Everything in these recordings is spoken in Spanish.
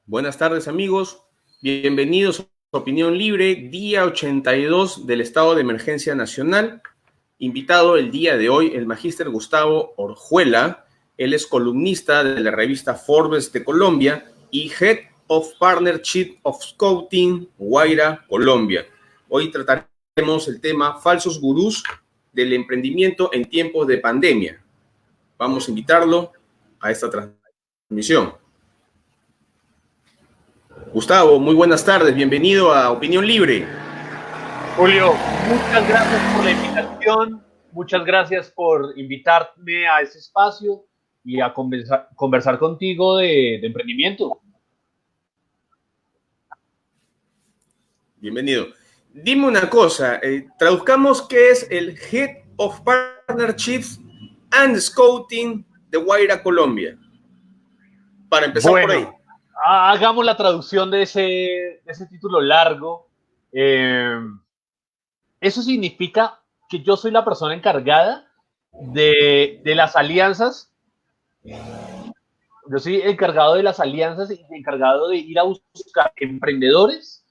Buenas tardes, amigos. Bienvenidos a Opinión Libre, día 82 del estado de emergencia nacional. Invitado el día de hoy el magíster Gustavo Orjuela. Él es columnista de la revista Forbes de Colombia y Head of Partnership of Scouting, Guaira, Colombia. Hoy trataremos el tema falsos gurús del emprendimiento en tiempos de pandemia. Vamos a invitarlo a esta transmisión. Gustavo, muy buenas tardes, bienvenido a Opinión Libre. Julio, muchas gracias por la invitación, muchas gracias por invitarme a este espacio y a conversar contigo de emprendimiento. Bienvenido. Dime una cosa, traduzcamos qué es el Head of Partnerships and Scouting de Guaira, Colombia. Para empezar por ahí. Bueno, hagamos la traducción de ese título largo. Eso significa que yo soy la persona encargada de las alianzas. Yo soy encargado de las alianzas y encargado de ir a buscar emprendedores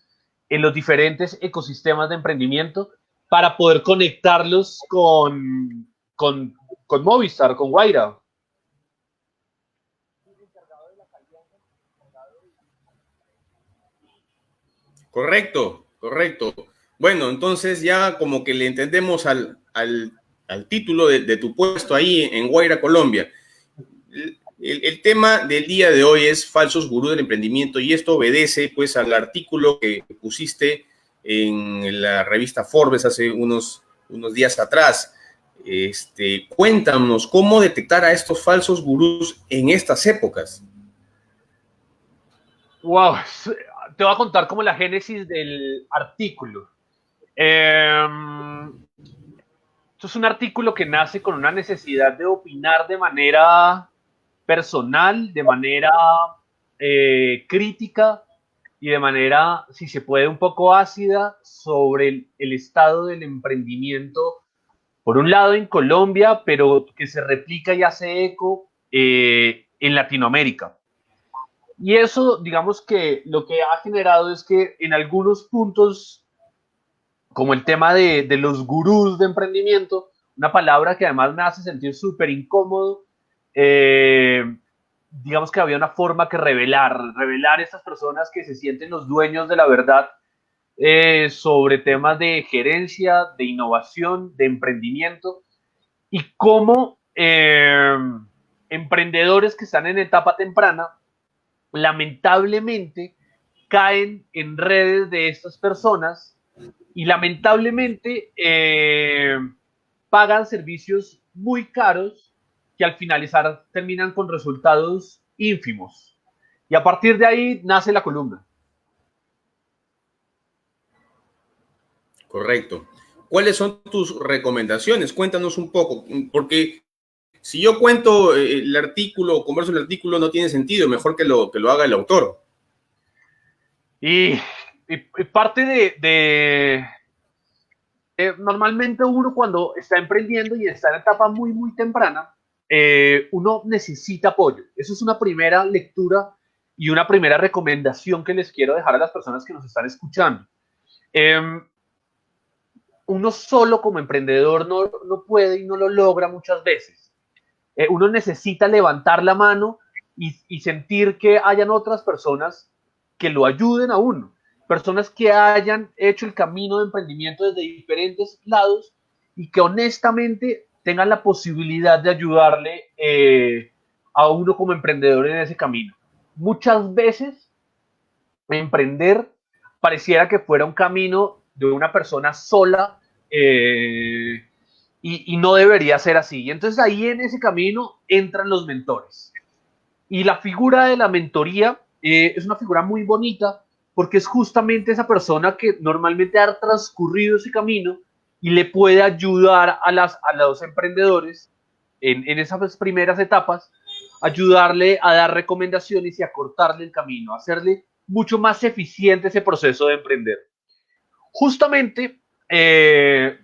en los diferentes ecosistemas de emprendimiento para poder conectarlos con Movistar, con Guaira. Correcto, correcto. Bueno, entonces ya como que le entendemos al título de tu puesto ahí en Guaira, Colombia. El tema del día de hoy es falsos gurús del emprendimiento y esto obedece pues al artículo que pusiste en la revista Forbes hace unos días atrás. Cuéntanos cómo detectar a estos falsos gurús en estas épocas. Wow, te voy a contar como la génesis del artículo. Esto es un artículo que nace con una necesidad de opinar de manera personal, de manera crítica y de manera, si se puede, un poco ácida sobre el estado del emprendimiento, por un lado en Colombia, pero que se replica y hace eco en Latinoamérica. Y eso, digamos que lo que ha generado es que en algunos puntos, como el tema de los gurús de emprendimiento, una palabra que además me hace sentir súper incómodo, digamos que había una forma que revelar a estas personas que se sienten los dueños de la verdad sobre temas de gerencia, de innovación, de emprendimiento y cómo emprendedores que están en etapa temprana lamentablemente caen en redes de estas personas y lamentablemente pagan servicios muy caros que al finalizar terminan con resultados ínfimos. Y a partir de ahí nace la columna. Correcto. ¿Cuáles son tus recomendaciones? Cuéntanos un poco, porque si yo cuento el artículo o converso el artículo no tiene sentido, mejor que lo haga el autor. Y parte normalmente uno cuando está emprendiendo y está en etapa muy, muy temprana, uno necesita apoyo. Eso es una primera lectura y una primera recomendación que les quiero dejar a las personas que nos están escuchando. Uno solo como emprendedor no puede y no lo logra muchas veces. Uno necesita levantar la mano y sentir que hayan otras personas que lo ayuden a uno. Personas que hayan hecho el camino de emprendimiento desde diferentes lados y que honestamente tengan la posibilidad de ayudarle a uno como emprendedor en ese camino. Muchas veces emprender pareciera que fuera un camino de una persona sola y no debería ser así. Y entonces ahí en ese camino entran los mentores. Y la figura de la mentoría es una figura muy bonita porque es justamente esa persona que normalmente ha transcurrido ese camino y le puede ayudar a los emprendedores en esas primeras etapas, ayudarle a dar recomendaciones y a cortarle el camino, a hacerle mucho más eficiente ese proceso de emprender. Justamente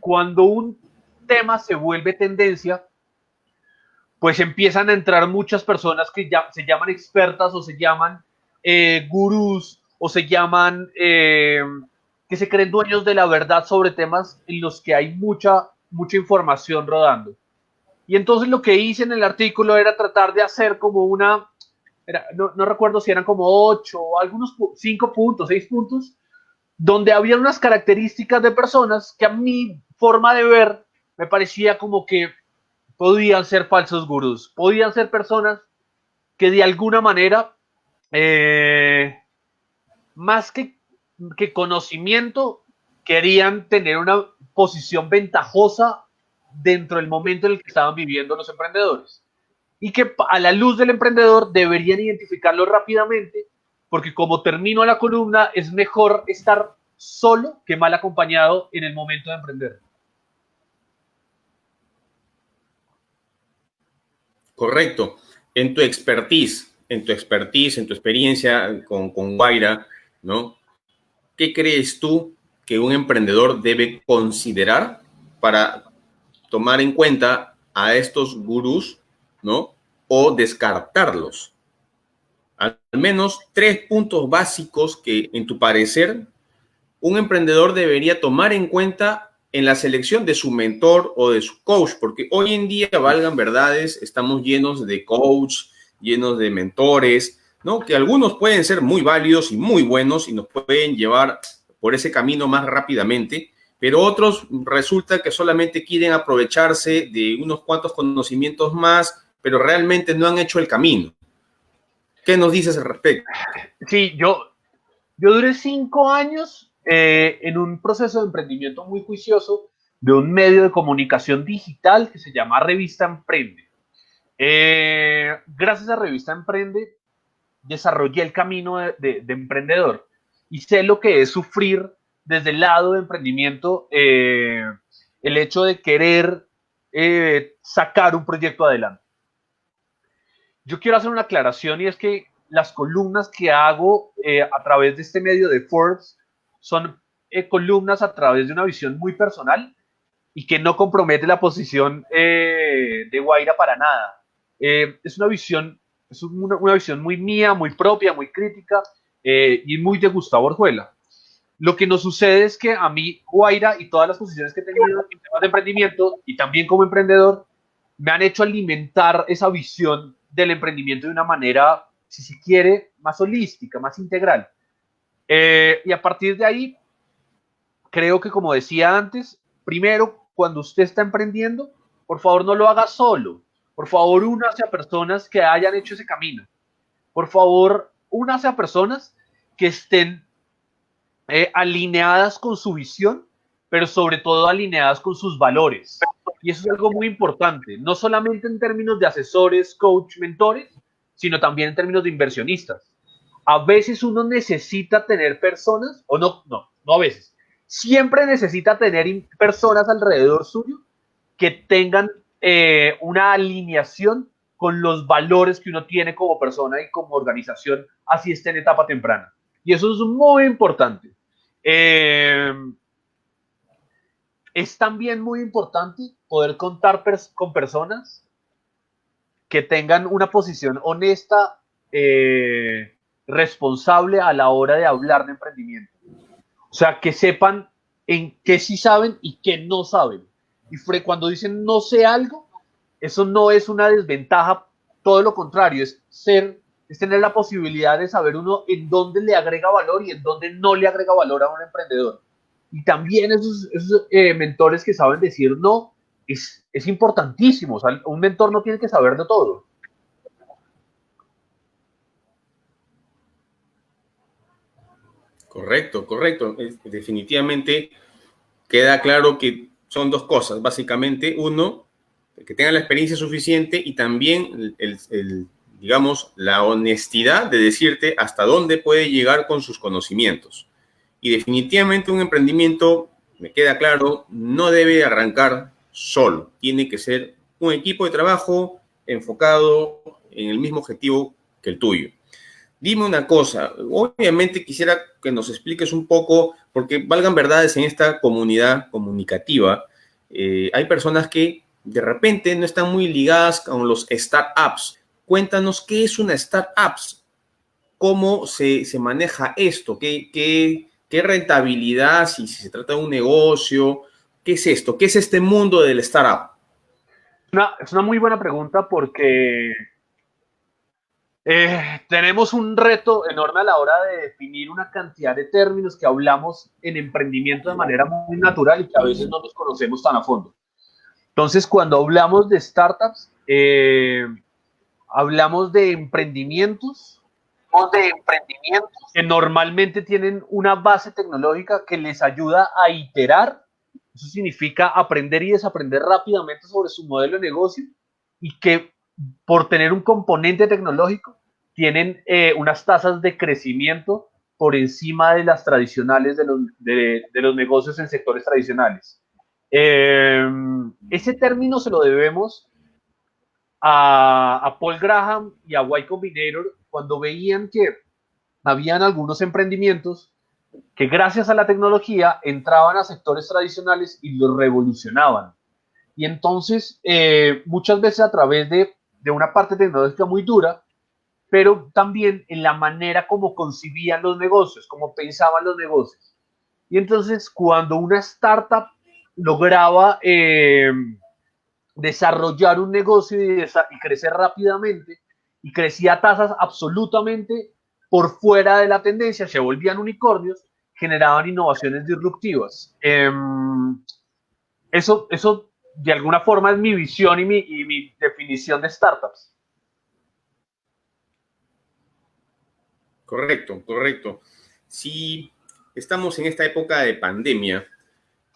cuando un tema se vuelve tendencia, pues empiezan a entrar muchas personas que ya se llaman expertas o se llaman gurús o se llaman que se creen dueños de la verdad sobre temas en los que hay mucha información rodando. Y entonces lo que hice en el artículo era tratar de hacer como no recuerdo si eran como 8 o algunos 5 puntos, 6 puntos, donde había unas características de personas que a mi forma de ver me parecía como que podían ser falsos gurús, podían ser personas que de alguna manera, más que conocimiento, querían tener una posición ventajosa dentro del momento en el que estaban viviendo los emprendedores. Y que a la luz del emprendedor deberían identificarlo rápidamente, porque como termino la columna, es mejor estar solo que mal acompañado en el momento de emprender. Correcto. En tu expertise, en tu experiencia con Guaira, ¿no? ¿Qué crees tú que un emprendedor debe considerar para tomar en cuenta a estos gurús, ¿no? O descartarlos? Al menos 3 puntos básicos que, en tu parecer, un emprendedor debería tomar en cuenta en la selección de su mentor o de su coach, porque hoy en día, valgan verdades, estamos llenos de coach, llenos de mentores, ¿no? Que algunos pueden ser muy válidos y muy buenos y nos pueden llevar por ese camino más rápidamente, pero otros resulta que solamente quieren aprovecharse de unos cuantos conocimientos más, pero realmente no han hecho el camino. ¿Qué nos dices al respecto? Sí, yo duré 5 años en un proceso de emprendimiento muy juicioso de un medio de comunicación digital que se llama Revista Emprende. Gracias a Revista Emprende desarrollé el camino de emprendedor y sé lo que es sufrir desde el lado de emprendimiento, el hecho de querer sacar un proyecto adelante. Yo quiero hacer una aclaración y es que las columnas que hago a través de este medio de Forbes son columnas a través de una visión muy personal y que no compromete la posición de Guaira para nada. Es una visión muy mía, muy propia, muy crítica y muy de Gustavo Orjuela. Lo que nos sucede es que a mí, Guaira, y todas las posiciones que he tenido en temas de emprendimiento y también como emprendedor, me han hecho alimentar esa visión del emprendimiento de una manera, si se quiere, más holística, más integral. Y a partir de ahí, creo que como decía antes, primero, cuando usted está emprendiendo, por favor no lo haga solo. Por favor, únase a personas que hayan hecho ese camino. Por favor, únase a personas que estén alineadas con su visión, pero sobre todo alineadas con sus valores. Y eso es algo muy importante, no solamente en términos de asesores, coach, mentores, sino también en términos de inversionistas. A veces uno necesita tener personas, o no a veces, siempre necesita tener personas alrededor suyo que tengan una alineación con los valores que uno tiene como persona y como organización, así esté en etapa temprana. Y eso es muy importante. Es también muy importante poder contar con personas que tengan una posición honesta, responsable a la hora de hablar de emprendimiento. O sea, que sepan en qué sí saben y qué no saben. Y cuando dicen no sé algo, eso no es una desventaja, todo lo contrario, es tener la posibilidad de saber uno en dónde le agrega valor y en dónde no le agrega valor a un emprendedor. Y también esos mentores que saben decir no, es importantísimo. O sea, un mentor no tiene que saber de todo. Correcto, correcto. Definitivamente queda claro que son dos cosas, básicamente. Uno, que tenga la experiencia suficiente y también, digamos, la honestidad de decirte hasta dónde puede llegar con sus conocimientos. Y definitivamente un emprendimiento, me queda claro, no debe arrancar solo. Tiene que ser un equipo de trabajo enfocado en el mismo objetivo que el tuyo. Dime una cosa, obviamente quisiera que nos expliques un poco, porque valgan verdades en esta comunidad comunicativa, hay personas que de repente no están muy ligadas con los startups. Cuéntanos qué es una startup, cómo se maneja esto, qué rentabilidad, si se trata de un negocio, qué es esto, qué es este mundo del startup. Es una muy buena pregunta porque tenemos un reto enorme a la hora de definir una cantidad de términos que hablamos en emprendimiento de manera muy natural y que a veces no los conocemos tan a fondo. Entonces, cuando hablamos de startups, hablamos de emprendimientos que normalmente tienen una base tecnológica que les ayuda a iterar. Eso significa aprender y desaprender rápidamente sobre su modelo de negocio y que por tener un componente tecnológico tienen unas tasas de crecimiento por encima de las tradicionales de los negocios en sectores tradicionales. Ese término se lo debemos a Paul Graham y a Y Combinator cuando veían que habían algunos emprendimientos que gracias a la tecnología entraban a sectores tradicionales y los revolucionaban. Y entonces, muchas veces a través de una parte tecnológica muy dura, pero también en la manera como concibían los negocios, como pensaban los negocios. Y entonces, cuando una startup lograba desarrollar un negocio y crecer rápidamente, y crecía a tasas absolutamente por fuera de la tendencia, se volvían unicornios, generaban innovaciones disruptivas. Eso de alguna forma es mi visión y mi definición de startups. Correcto, correcto. Sí, estamos en esta época de pandemia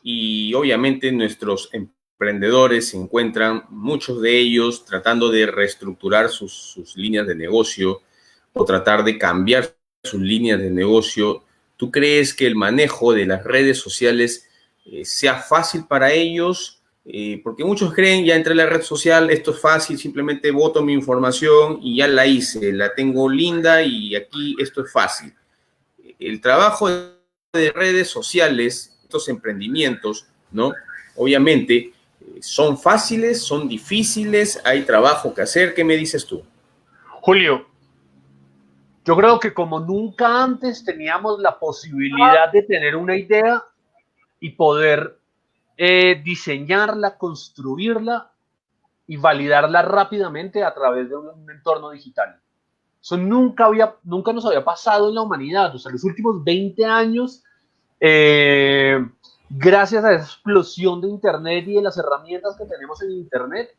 y obviamente nuestros emprendedores se encuentran, muchos de ellos, tratando de reestructurar sus líneas de negocio o tratar de cambiar sus líneas de negocio. ¿Tú crees que el manejo de las redes sociales sea fácil para ellos? Porque muchos creen, ya entré en la red social, esto es fácil, simplemente boto mi información y ya la hice, la tengo linda y aquí esto es fácil. El trabajo de redes sociales, estos emprendimientos, ¿no? Obviamente, son fáciles, son difíciles, hay trabajo que hacer. ¿Qué me dices tú? Julio, yo creo que como nunca antes teníamos la posibilidad de tener una idea y poder diseñarla, construirla y validarla rápidamente a través de un entorno digital. Eso nunca nos había pasado en la humanidad. O sea, los últimos 20 años, eh, gracias a esa explosión de Internet y de las herramientas que tenemos en Internet,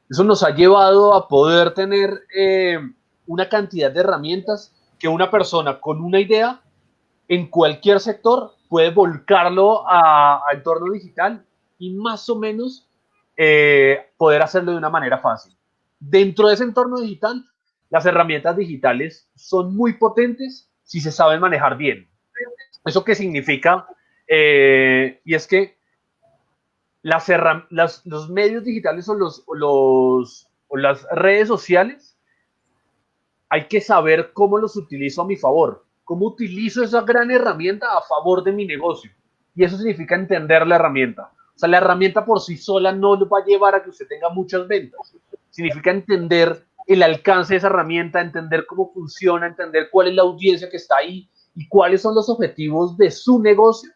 eso nos ha llevado a poder tener una cantidad de herramientas que una persona con una idea en cualquier sector puede volcarlo a entorno digital y más o menos poder hacerlo de una manera fácil. Dentro de ese entorno digital, las herramientas digitales son muy potentes si se saben manejar bien. ¿Eso qué significa? Y es que los medios digitales o las redes sociales hay que saber cómo los utilizo a mi favor, cómo utilizo esa gran herramienta a favor de mi negocio. Y eso significa entender la herramienta. O sea, la herramienta por sí sola no lo va a llevar a que usted tenga muchas ventas. Significa entender el alcance de esa herramienta, entender cómo funciona, entender cuál es la audiencia que está ahí y cuáles son los objetivos de su negocio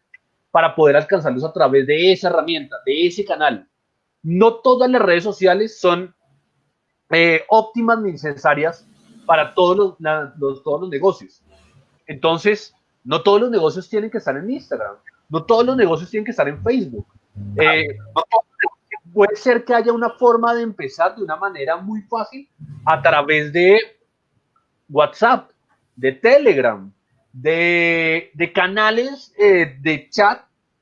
para poder alcanzarlos a través de esa herramienta, de ese canal. No todas las redes sociales son óptimas ni necesarias para todos los negocios. Entonces, no todos los negocios tienen que estar en Instagram, no todos los negocios tienen que estar en Facebook. Puede ser que haya una forma de empezar de una manera muy fácil a través de WhatsApp, de Telegram, de canales de chat,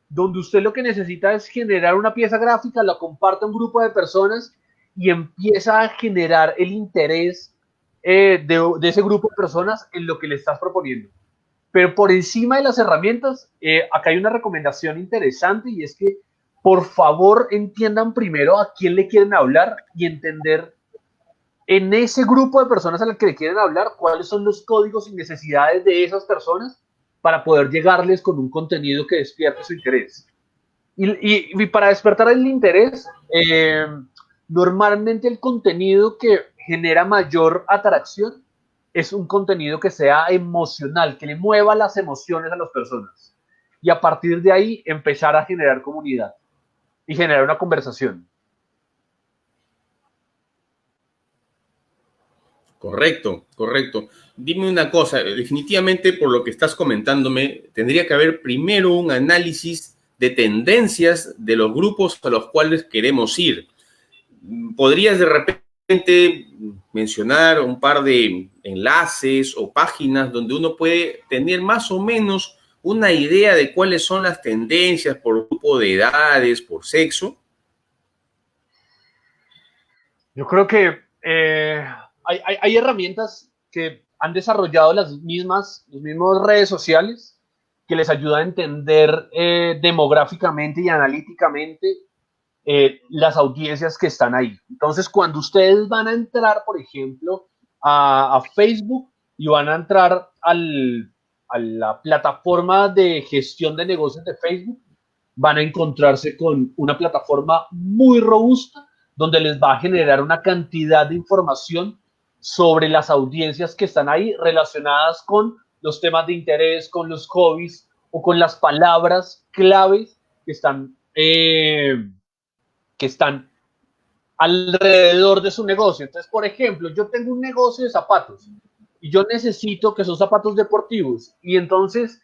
donde usted lo que necesita es generar una pieza gráfica, la comparte a un grupo de personas y empieza a generar el interés de ese grupo de personas en lo que le estás proponiendo. Pero por encima de las herramientas, acá hay una recomendación interesante y es que por favor entiendan primero a quién le quieren hablar y entender en ese grupo de personas a las que le quieren hablar cuáles son los códigos y necesidades de esas personas para poder llegarles con un contenido que despierte su interés. Y para despertar el interés, normalmente el contenido que genera mayor atracción es un contenido que sea emocional, que le mueva las emociones a las personas. Y a partir de ahí empezar a generar comunidad y generar una conversación. Correcto, correcto. Dime una cosa, definitivamente por lo que estás comentándome, tendría que haber primero un análisis de tendencias de los grupos a los cuales queremos ir. ¿Podrías de repente mencionar un par de enlaces o páginas donde uno puede tener más o menos una idea de cuáles son las tendencias por grupo de edades, por sexo? Yo creo que hay herramientas que han desarrollado las mismas redes sociales que les ayuda a entender demográficamente y analíticamente las audiencias que están ahí. Entonces, cuando ustedes van a entrar, por ejemplo, a Facebook y van a entrar a la plataforma de gestión de negocios de Facebook, van a encontrarse con una plataforma muy robusta donde les va a generar una cantidad de información sobre las audiencias que están ahí relacionadas con los temas de interés, con los hobbies o con las palabras claves que están alrededor de su negocio. Entonces, por ejemplo, yo tengo un negocio de zapatos y yo necesito que son zapatos deportivos y entonces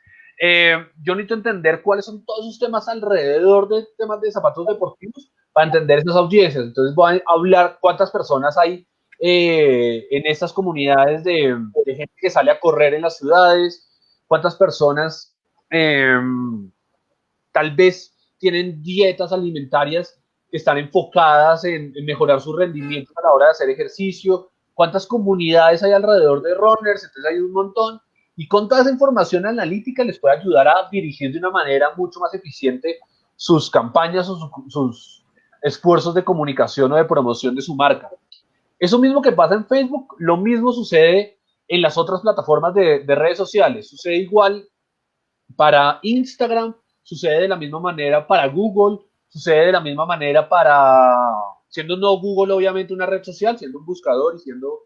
yo necesito entender cuáles son todos esos temas alrededor de temas de zapatos deportivos para entender esas audiencias. Entonces voy a hablar cuántas personas hay en estas comunidades de gente que sale a correr en las ciudades, cuántas personas eh, tal vez tienen dietas alimentarias que están enfocadas en mejorar su rendimiento a la hora de hacer ejercicio, cuántas comunidades hay alrededor de runners, entonces hay un montón, y con toda esa información analítica les puede ayudar a dirigir de una manera mucho más eficiente sus campañas o sus esfuerzos de comunicación o de promoción de su marca. Eso mismo que pasa en Facebook, lo mismo sucede en las otras plataformas de redes sociales. Sucede igual para Instagram, sucede de la misma manera para Google, sucede de la misma manera para, siendo no Google obviamente una red social, siendo un buscador y siendo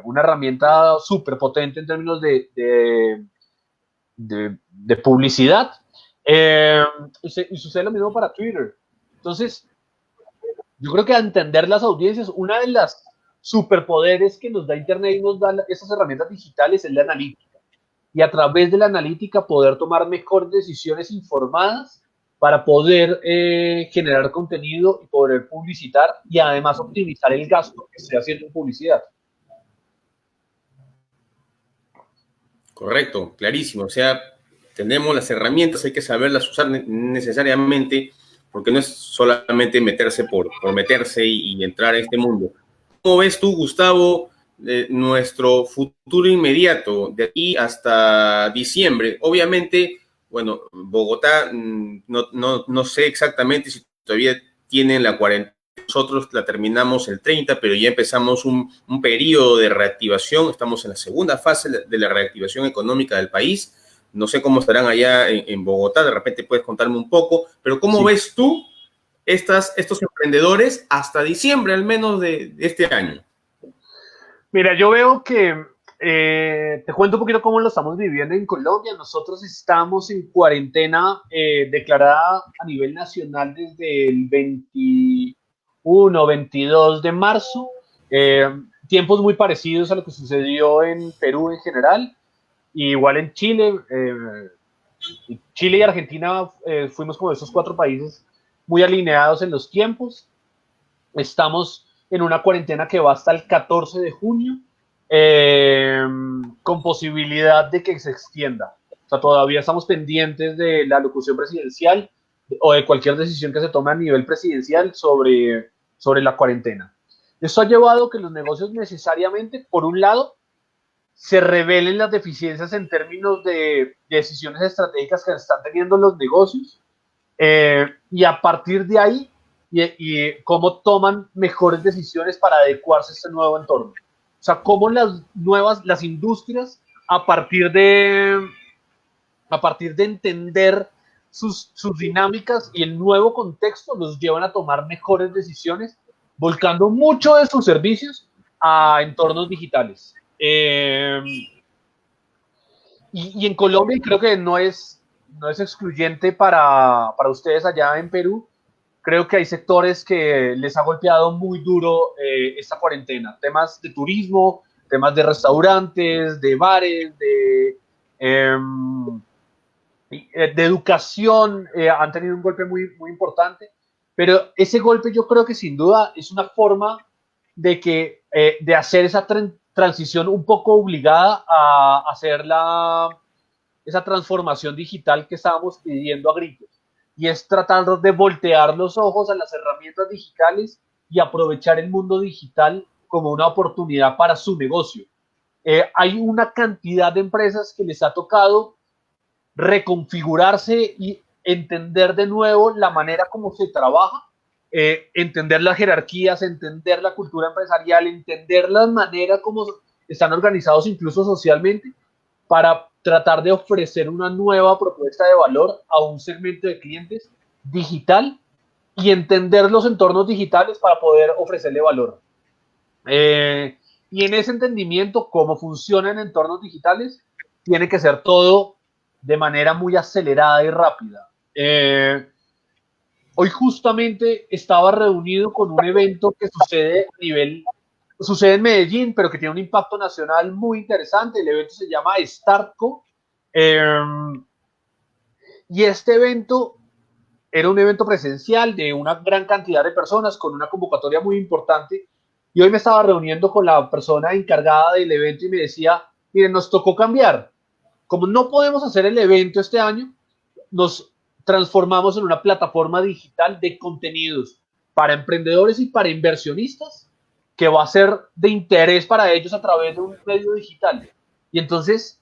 una herramienta súper potente en términos de publicidad. Y sucede lo mismo para Twitter. Entonces, yo creo que a entender las audiencias, una de las superpoderes que nos da Internet y nos da esas herramientas digitales es la analítica. Y a través de la analítica poder tomar mejores decisiones informadas para poder generar contenido y poder publicitar y además optimizar el gasto que esté haciendo en publicidad. Correcto, clarísimo. O sea, tenemos las herramientas, hay que saberlas usar necesariamente, porque no es solamente meterse por meterse y entrar a este mundo. ¿Cómo ves tú, Gustavo, nuestro futuro inmediato de aquí hasta diciembre? Obviamente, bueno, Bogotá, no sé exactamente si todavía tienen la cuarentena. Nosotros la terminamos el 30, pero ya empezamos un periodo de reactivación. Estamos en la segunda fase de la reactivación económica del país. No sé cómo estarán allá en Bogotá, de repente puedes contarme un poco, pero ¿cómo Sí. ves tú estos emprendedores hasta diciembre al menos de este año? Mira, yo veo que, te cuento un poquito cómo lo estamos viviendo en Colombia. Nosotros estamos en cuarentena declarada a nivel nacional desde el 21, 22 de marzo. Eh, Tiempos muy parecidos a lo que sucedió en Perú en general, igual en Chile. Chile y Argentina fuimos como esos cuatro países muy alineados en los tiempos. Estamos en una cuarentena que va hasta el 14 de junio, con posibilidad de que se extienda. O sea, todavía estamos pendientes de la locución presidencial o de cualquier decisión que se tome a nivel presidencial sobre la cuarentena. Esto ha llevado a que los negocios necesariamente, por un lado, se revelen las deficiencias en términos de decisiones estratégicas que están teniendo los negocios, y a partir de ahí y cómo toman mejores decisiones para adecuarse a este nuevo entorno. O sea, cómo las industrias, a partir de entender sus dinámicas y el nuevo contexto, los llevan a tomar mejores decisiones, volcando mucho de sus servicios a entornos digitales. Y en Colombia, y creo que no es excluyente para ustedes allá en Perú, creo que hay sectores que les ha golpeado muy duro esta cuarentena. Temas de turismo, temas de restaurantes, de bares, de educación, han tenido un golpe muy importante. Pero ese golpe yo creo que sin duda es una forma de hacer esa transición un poco obligada a hacer esa transformación digital que estábamos pidiendo a gritos. Y es tratar de voltear los ojos a las herramientas digitales y aprovechar el mundo digital como una oportunidad para su negocio. Hay una cantidad de empresas que les ha tocado reconfigurarse y entender de nuevo la manera como se trabaja, entender las jerarquías, entender la cultura empresarial, entender las maneras como están organizados incluso socialmente, para tratar de ofrecer una nueva propuesta de valor a un segmento de clientes digital y entender los entornos digitales para poder ofrecerle valor. Y en ese entendimiento, cómo funcionan entornos digitales, tiene que ser todo de manera muy acelerada y rápida. Hoy justamente estaba reunido con un evento que sucede en Medellín, pero que tiene un impacto nacional muy interesante. El evento se llama Startco. Y este evento era un evento presencial de una gran cantidad de personas con una convocatoria muy importante. Y hoy me estaba reuniendo con la persona encargada del evento y me decía, miren, nos tocó cambiar. Como no podemos hacer el evento este año, nos transformamos en una plataforma digital de contenidos para emprendedores y para inversionistas que va a ser de interés para ellos a través de un medio digital. Y entonces,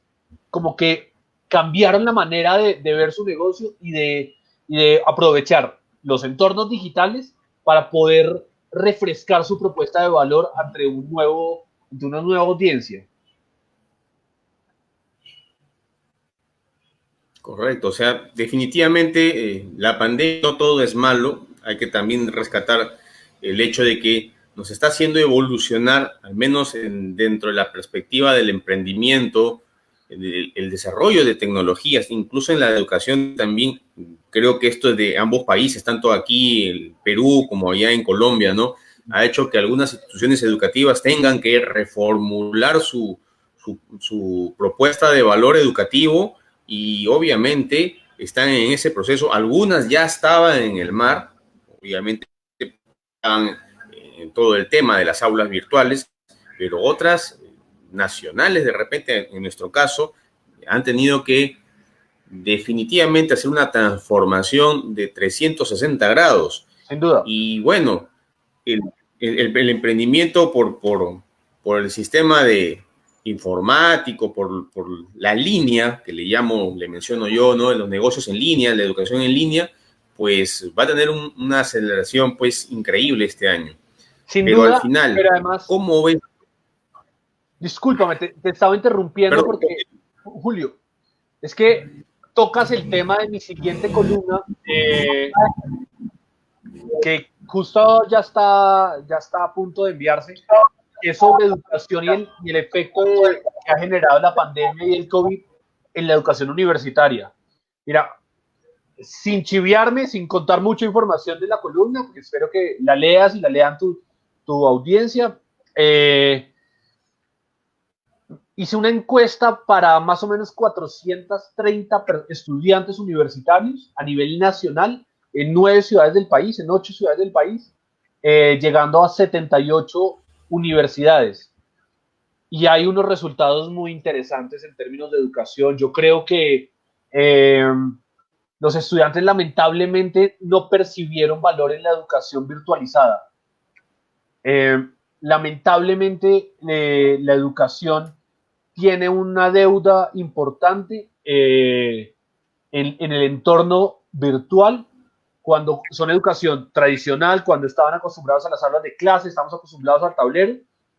como que cambiaron la manera de ver su negocio y de aprovechar los entornos digitales para poder refrescar su propuesta de valor ante una nueva audiencia. Correcto, o sea, definitivamente la pandemia no todo es malo, hay que también rescatar el hecho de que nos está haciendo evolucionar, al menos dentro de la perspectiva del emprendimiento, el desarrollo de tecnologías, incluso en la educación también. Creo que esto es de ambos países, tanto aquí en Perú como allá en Colombia, ¿no? Ha hecho que algunas instituciones educativas tengan que reformular su propuesta de valor educativo y obviamente están en ese proceso. Algunas ya estaban en el mar, obviamente estaban en todo el tema de las aulas virtuales, pero otras nacionales de repente, en nuestro caso, han tenido que definitivamente hacer una transformación de 360 grados. Sin duda. Y bueno, el emprendimiento por el sistema de informático, por la línea que le menciono yo, ¿no? De los negocios en línea, la educación en línea, pues va a tener una aceleración pues increíble este año. Sin pero duda, al final, pero además, ¿cómo ves? Discúlpame, te estaba interrumpiendo. Perdón. Porque, Julio, es que tocas el tema de mi siguiente columna, que justo ya está a punto de enviarse, que es sobre educación y el efecto que ha generado la pandemia y el COVID en la educación universitaria. Mira, sin chiviarme, sin contar mucha información de la columna, porque espero que la leas y la lean tu audiencia, hice una encuesta para más o menos 430 estudiantes universitarios a nivel nacional en 9 ciudades del país, en 8 ciudades del país, llegando a 78 universidades. Y hay unos resultados muy interesantes en términos de educación. Yo creo que los estudiantes lamentablemente no percibieron valor en la educación virtualizada. Lamentablemente la educación tiene una deuda importante en el entorno virtual, cuando son educación tradicional, cuando estaban acostumbrados a las aulas de clase, estamos acostumbrados al tablero,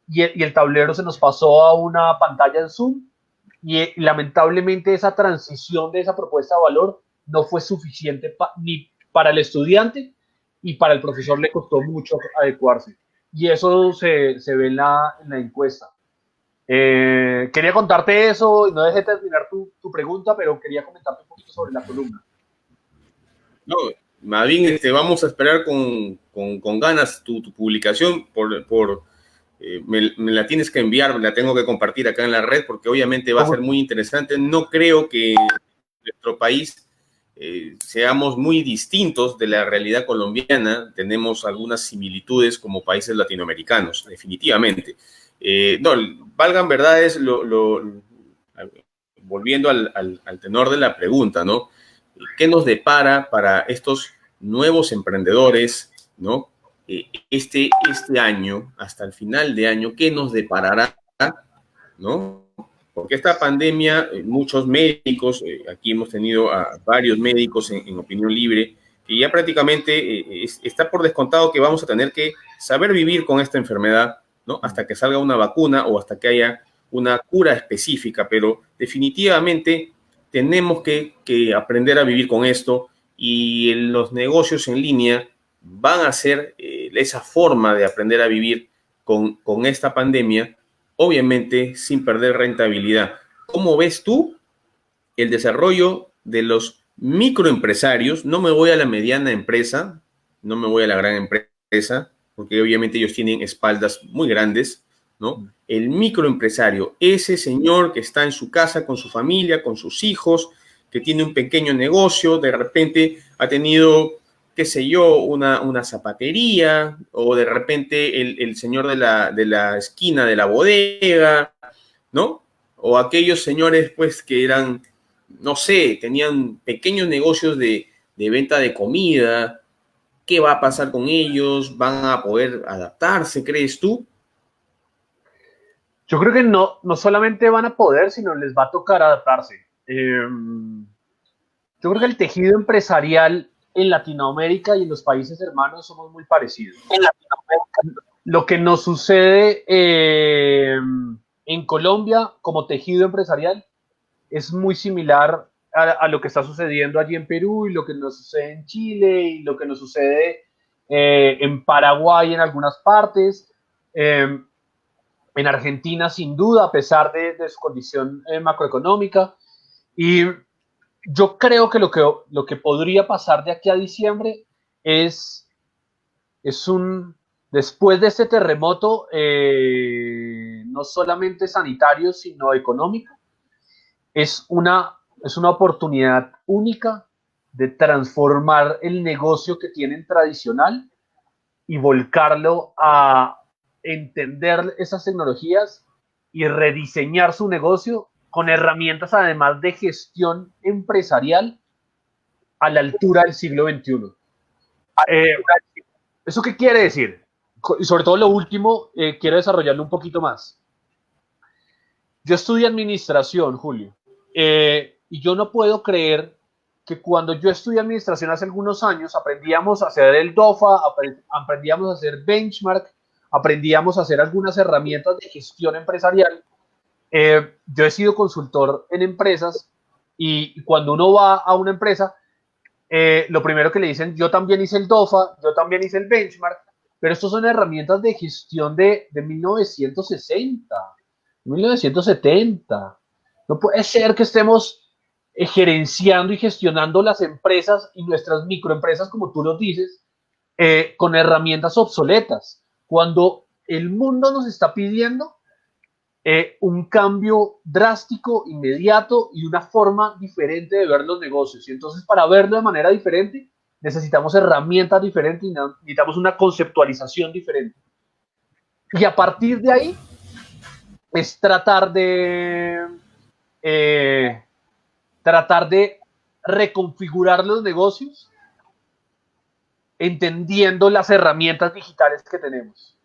y el tablero se nos pasó a una pantalla en Zoom, y lamentablemente esa transición de esa propuesta de valor no fue suficiente ni para el estudiante, y para el profesor le costó mucho adecuarse. Y eso se ve en la encuesta. Quería contarte eso y no dejé terminar tu pregunta, pero quería comentarte un poquito sobre la columna. No, más bien vamos a esperar con ganas tu publicación me la tienes que enviar, la tengo que compartir acá en la red porque obviamente va a ser Como, muy interesante. No creo que en nuestro país seamos muy distintos de la realidad colombiana. Tenemos algunas similitudes como países latinoamericanos, definitivamente. No, valgan verdades, volviendo al tenor de la pregunta, ¿no? ¿Qué nos depara para estos nuevos emprendedores, ¿no? Este año, hasta el final de año, ¿qué nos deparará, ¿no? Porque esta pandemia, muchos médicos, aquí hemos tenido a varios médicos en opinión libre, que ya prácticamente está por descontado que vamos a tener que saber vivir con esta enfermedad, ¿no? Hasta que salga una vacuna o hasta que haya una cura específica, pero definitivamente tenemos que aprender a vivir con esto y los negocios en línea van a ser esa forma de aprender a vivir con esta pandemia, obviamente sin perder rentabilidad. ¿Cómo ves tú el desarrollo de los microempresarios? No me voy a la mediana empresa, no me voy a la gran empresa, porque obviamente ellos tienen espaldas muy grandes, ¿no? El microempresario, ese señor que está en su casa con su familia, con sus hijos, que tiene un pequeño negocio, de repente ha tenido, qué sé yo, una zapatería, o de repente el señor de la esquina de la bodega, ¿no? O aquellos señores, pues, que eran, no sé, tenían pequeños negocios de venta de comida. ¿Qué va a pasar con ellos? ¿Van a poder adaptarse, crees tú? yo creo que no solamente van a poder, sino les va a tocar adaptarse. Yo creo que el tejido empresarial en Latinoamérica y en los países hermanos somos muy parecidos. Lo que nos sucede en Colombia como tejido empresarial es muy similar a lo que está sucediendo allí en Perú y lo que nos sucede en Chile y lo que nos sucede en Paraguay en algunas partes, en Argentina sin duda, a pesar de su condición macroeconómica. Y yo creo que lo que podría pasar de aquí a diciembre es, es un, después de este terremoto, no solamente sanitario, sino económico, es una oportunidad única de transformar el negocio que tienen tradicional y volcarlo a entender esas tecnologías y rediseñar su negocio con herramientas además de gestión empresarial a la altura del siglo XXI. Eh, ¿Eso qué quiere decir? Y sobre todo lo último, quiero desarrollarlo un poquito más. Yo estudié administración, Julio, y yo no puedo creer que cuando yo estudié administración hace algunos años aprendíamos a hacer el DOFA, aprendíamos a hacer benchmark, aprendíamos a hacer algunas herramientas de gestión empresarial. Yo he sido consultor en empresas y cuando uno va a una empresa, lo primero que le dicen, yo también hice el DOFA, yo también hice el benchmark, pero estos son herramientas de gestión de 1960, 1970. No puede ser que estemos gerenciando y gestionando las empresas y nuestras microempresas, como tú lo dices, con herramientas obsoletas, cuando el mundo nos está pidiendo un cambio drástico, inmediato y una forma diferente de ver los negocios. Y entonces, para verlo de manera diferente, necesitamos herramientas diferentes y necesitamos una conceptualización diferente. Y a partir de ahí, es tratar de reconfigurar los negocios entendiendo las herramientas digitales que tenemos.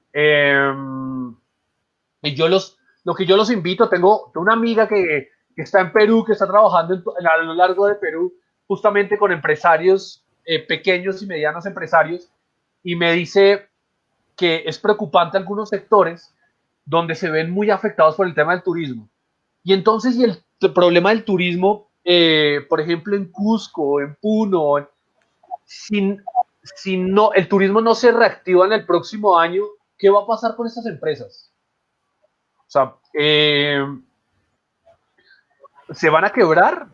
Y lo que yo los invito, tengo una amiga que está en Perú, que está trabajando a lo largo de Perú, justamente con empresarios pequeños y medianos empresarios, y me dice que es preocupante algunos sectores donde se ven muy afectados por el tema del turismo. Y entonces, y el problema del turismo, por ejemplo, en Cusco, en Puno, si no, el turismo no se reactiva en el próximo año, ¿qué va a pasar con estas empresas? O sea, ¿se van a quebrar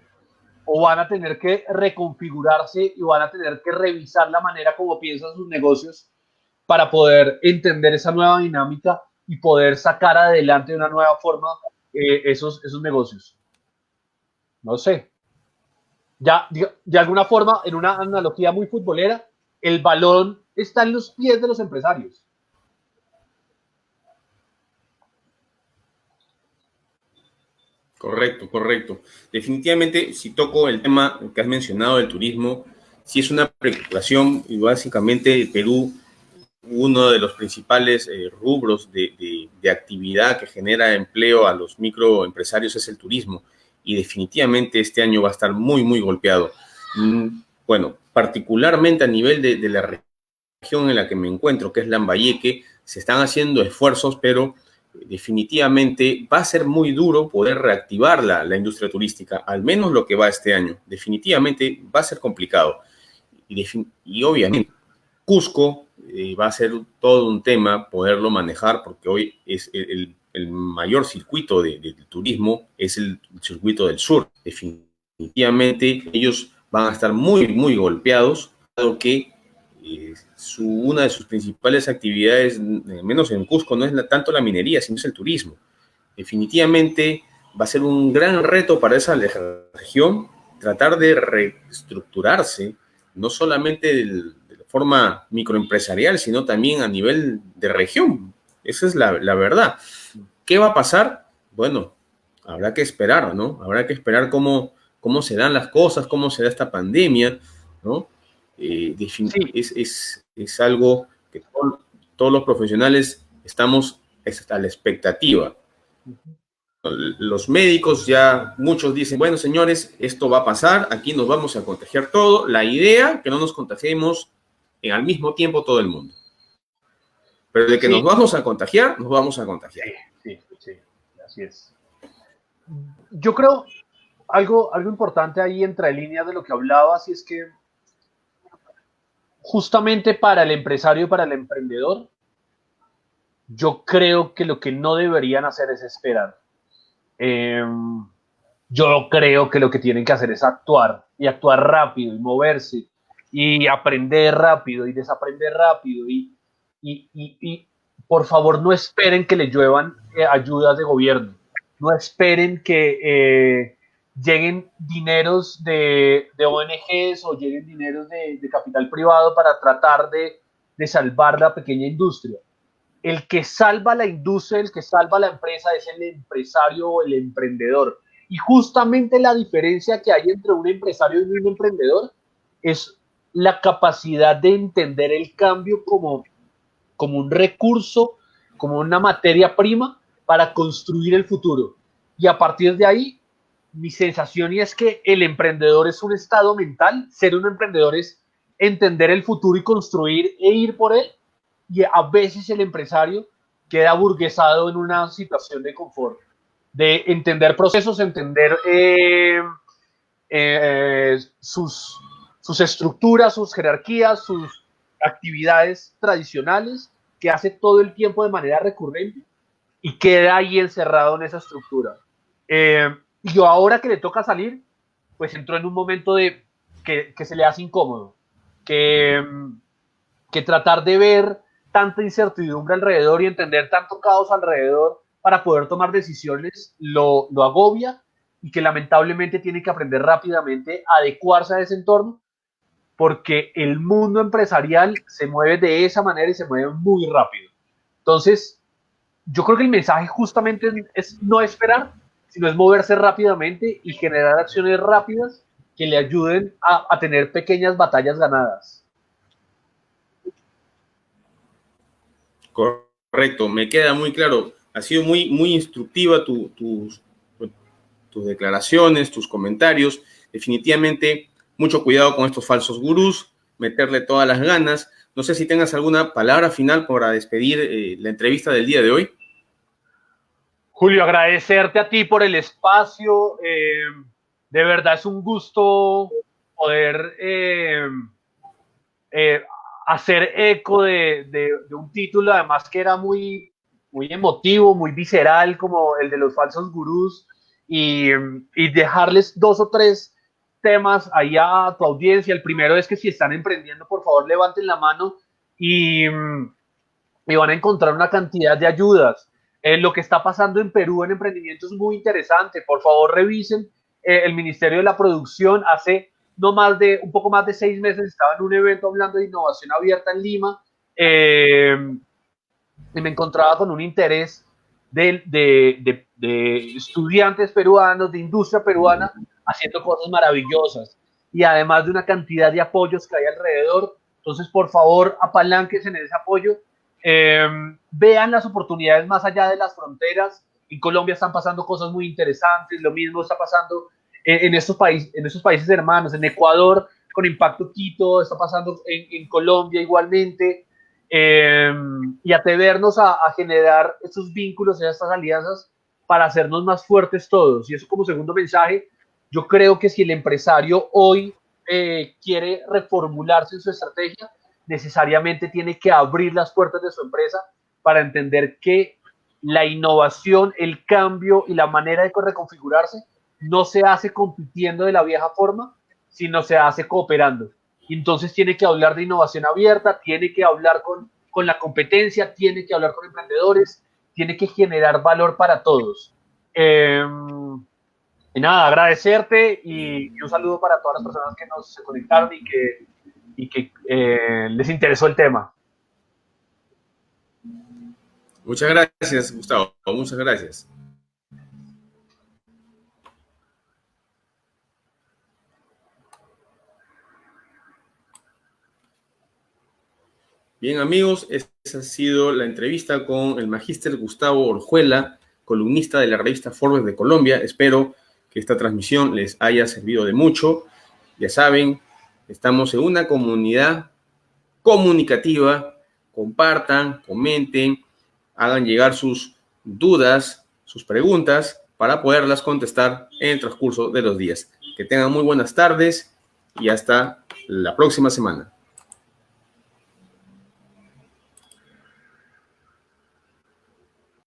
o van a tener que reconfigurarse y van a tener que revisar la manera como piensan sus negocios para poder entender esa nueva dinámica y poder sacar adelante de una nueva forma esos negocios? No sé. Ya, de alguna forma, en una analogía muy futbolera, el balón está en los pies de los empresarios. Correcto, correcto. Definitivamente, si toco el tema que has mencionado del turismo, sí es una preocupación y básicamente el Perú, uno de los principales rubros de actividad que genera empleo a los microempresarios es el turismo y definitivamente este año va a estar muy, muy golpeado. Bueno, particularmente a nivel de la región en la que me encuentro, que es Lambayeque, se están haciendo esfuerzos, pero definitivamente va a ser muy duro poder reactivar la industria turística, al menos lo que va este año. Definitivamente va a ser complicado. Y obviamente Cusco va a ser todo un tema poderlo manejar porque hoy es el mayor circuito de turismo, es el circuito del sur. Definitivamente ellos van a estar muy, muy golpeados, dado que una de sus principales actividades, menos en Cusco, no es tanto la minería, sino es el turismo. Definitivamente va a ser un gran reto para esa región tratar de reestructurarse, no solamente de la forma microempresarial, sino también a nivel de región. Esa es la verdad. ¿Qué va a pasar? Bueno, habrá que esperar, ¿no? Habrá que esperar cómo se dan las cosas, cómo se da esta pandemia, ¿no? Sí, Es algo que todos los profesionales estamos a la expectativa. Los médicos ya, muchos dicen, bueno, señores, esto va a pasar, aquí nos vamos a contagiar todo. La idea, que no nos contagiemos al mismo tiempo todo el mundo. Pero de que nos sí, vamos a contagiar, nos vamos a contagiar. sí, sí, así es. Yo creo algo importante ahí entre líneas de lo que hablabas, y es que justamente para el empresario y para el emprendedor, yo creo que lo que no deberían hacer es esperar. Eh, yo creo que lo que tienen que hacer es actuar y actuar rápido y moverse y aprender rápido y desaprender rápido y por favor no esperen que les lluevan ayudas de gobierno, no esperen que lleguen dineros de ONGs o lleguen dineros de capital privado para tratar de salvar la pequeña industria. El que salva la industria, el que salva la empresa es el empresario o el emprendedor. Y justamente la diferencia que hay entre un empresario y un emprendedor es la capacidad de entender el cambio como un recurso, como una materia prima para construir el futuro. Y a partir de ahí, mi sensación es que el emprendedor es un estado mental, ser un emprendedor es entender el futuro y construir e ir por él, y a veces el empresario queda burguesado en una situación de confort, de entender procesos, entender sus estructuras, sus jerarquías, sus actividades tradicionales que hace todo el tiempo de manera recurrente y queda ahí encerrado en esa estructura. Y yo ahora que le toca salir, pues entró en un momento de que se le hace incómodo, que, que tratar de ver tanta incertidumbre alrededor y entender tanto caos alrededor para poder tomar decisiones lo agobia y que lamentablemente tiene que aprender rápidamente a adecuarse a ese entorno porque el mundo empresarial se mueve de esa manera y se mueve muy rápido. Entonces, yo creo que el mensaje justamente es no esperar, sino es moverse rápidamente y generar acciones rápidas que le ayuden a tener pequeñas batallas ganadas. Correcto, me queda muy claro. Ha sido muy, muy instructiva tus declaraciones, tus comentarios. Definitivamente, mucho cuidado con estos falsos gurús, meterle todas las ganas. No sé si tengas alguna palabra final para despedir la entrevista del día de hoy. Julio, agradecerte a ti por el espacio. De verdad es un gusto poder eh, hacer eco de un título, además que era muy muy emotivo, muy visceral, como el de los falsos gurús, y dejarles 2 o 3 temas ahí a tu audiencia. El primero es que si están emprendiendo, por favor, levanten la mano y, y van a encontrar una cantidad de ayudas. Lo que está pasando en Perú en emprendimiento es muy interesante. Por favor, revisen. El Ministerio de la Producción hace un poco más de 6 meses estaba en un evento hablando de innovación abierta en Lima, y me encontraba con un interés de estudiantes peruanos, de industria peruana, haciendo cosas maravillosas. Y además de una cantidad de apoyos que hay alrededor. Entonces, por favor, apalánquense en ese apoyo. Vean las oportunidades más allá de las fronteras. En Colombia están pasando cosas muy interesantes. Lo mismo está pasando en estos países hermanos. En Ecuador, con Impacto Quito, está pasando en Colombia igualmente. Y atrevernos a generar estos vínculos, estas alianzas, para hacernos más fuertes todos. Y eso como segundo mensaje, yo creo que si el empresario hoy quiere reformularse en su estrategia, necesariamente tiene que abrir las puertas de su empresa para entender que la innovación, el cambio y la manera de reconfigurarse no se hace compitiendo de la vieja forma, sino se hace cooperando. Entonces tiene que hablar de innovación abierta, tiene que hablar con la competencia, tiene que hablar con emprendedores, tiene que generar valor para todos. Y nada, agradecerte y un saludo para todas las personas que nos conectaron y que les interesó el tema. Muchas gracias, Gustavo. Muchas gracias. Bien, amigos, esa ha sido la entrevista con el magíster Gustavo Orjuela, columnista de la revista Forbes de Colombia. Espero que esta transmisión les haya servido de mucho. Ya saben, estamos en una comunidad comunicativa. Compartan, comenten, hagan llegar sus dudas, sus preguntas, para poderlas contestar en el transcurso de los días. Que tengan muy buenas tardes y hasta la próxima semana.